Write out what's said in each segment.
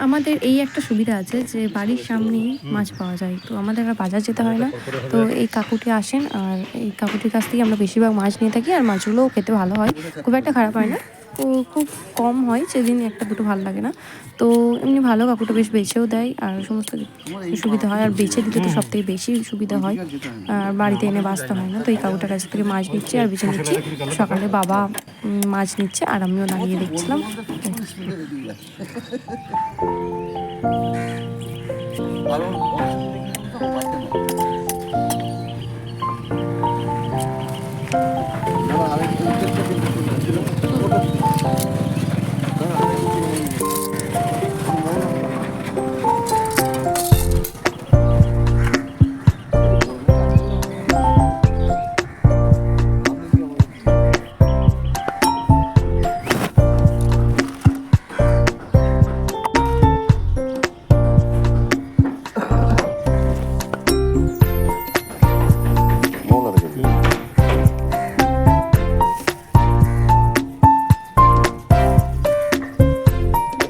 আমাদের এই একটা সুবিধা আছে যে বাড়ির সামনেই মাছ পাওয়া যায়, তো আমাদের আর বাজার যেতে হয় না। তো এই কাকুটি আসেন আর এই কাকুটির কাছ থেকে আমরা বেশিরভাগ মাছ নিয়ে থাকি, আর মাছগুলোও খেতে ভালো হয়, খুব একটা খারাপ হয় না। তো খুব কম হয়, যেদিন একটা দুটো ভালো লাগে না। তো এমনি ভালো, কাকুটা বেশ বেছেও দেয় আর সমস্ত সুবিধা হয়, আর বেছে দিলে তো সব থেকে বেশি সুবিধা হয়, আর বাড়িতে এনে বাঁচতে হয় না। তো এই কাকুটার কাছ থেকে মাছ নিচ্ছি আর বেছে নিচ্ছি। সকালে বাবা মাছ নিচ্ছে আর আমিও দাঁড়িয়ে দেখছিলাম।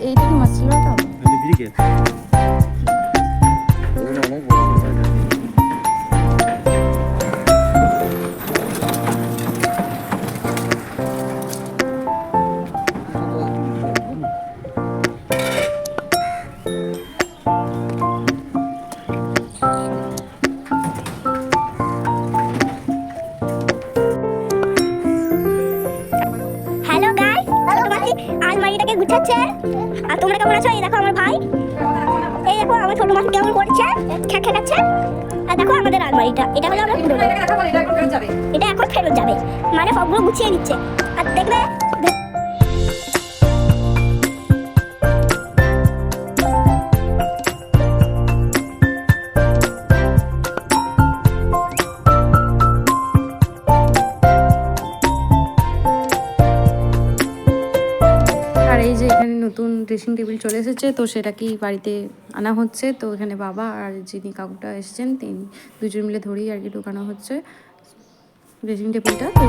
এইটা কি মাছ ছিল ওটা? হ্যালো গাইস, ছোট মাছি আলমারিটাকে গুছাচ্ছে। আর তোমরা কেমন আছো? এই দেখো আমার ভাই, এই দেখো আমার ছোট মাছি কেমন করছে, খ্যাক খ্যাকাচ্ছে। আর দেখো আমাদের আলমারিটা, এটা হলো আমরা পুরো, এটা এখন ফেরত যাবে, মানে সবগুলো গুছিয়ে নিচ্ছে। আর দেখবে আর এই যে এখানে নতুন ড্রেসিং টেবিল চলে এসেছে, তো সেটাকেই বাড়িতে আনা হচ্ছে। তো এখানে বাবা আর যিনি কাকুটা এসেছেন তিনি দুজন মিলে ধরেই আর কি ঢোকানো হচ্ছে ড্রেসিং টেবিলটা। তো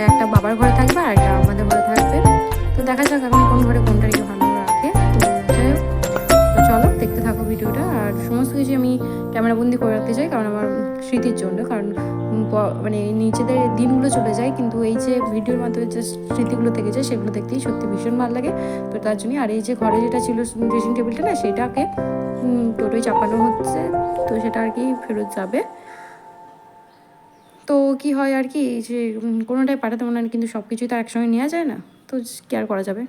একটা বাবার ঘরে থাকবে আর একটা আমাদের ঘরে থাকবে। তো দেখা যাক এখন কোন ঘরে কোনটা রেখে ভালো রাখে। তো যাই হোক, তো চলো দেখতে থাকো ভিডিওটা। আর সমস্ত কিছু আমি ক্যামেরাবন্দি করে রাখতে চাই, কারণ আমার স্মৃতির জন্য, কারণ মানে নিজেদের দিনগুলো চলে যায়, কিন্তু এই যে ভিডিওর মাধ্যমে যে স্মৃতিগুলো থেকে যায় সেগুলো দেখতেই সত্যি ভীষণ ভালো লাগে। তো তার জন্যই। আর এই যে ঘরে যেটা ছিল ড্রেসিং টেবিলটা না, সেটাকে টোটোয় চাপানো হচ্ছে, তো সেটা আর কি ফেরত যাবে। তো কি হয় আর কি, যে কোনোটাই পাঠাতে মনে হয়, কিন্তু সব কিছুই তো একসঙ্গে নেওয়া যায় না, তো কি আর করা যাবে।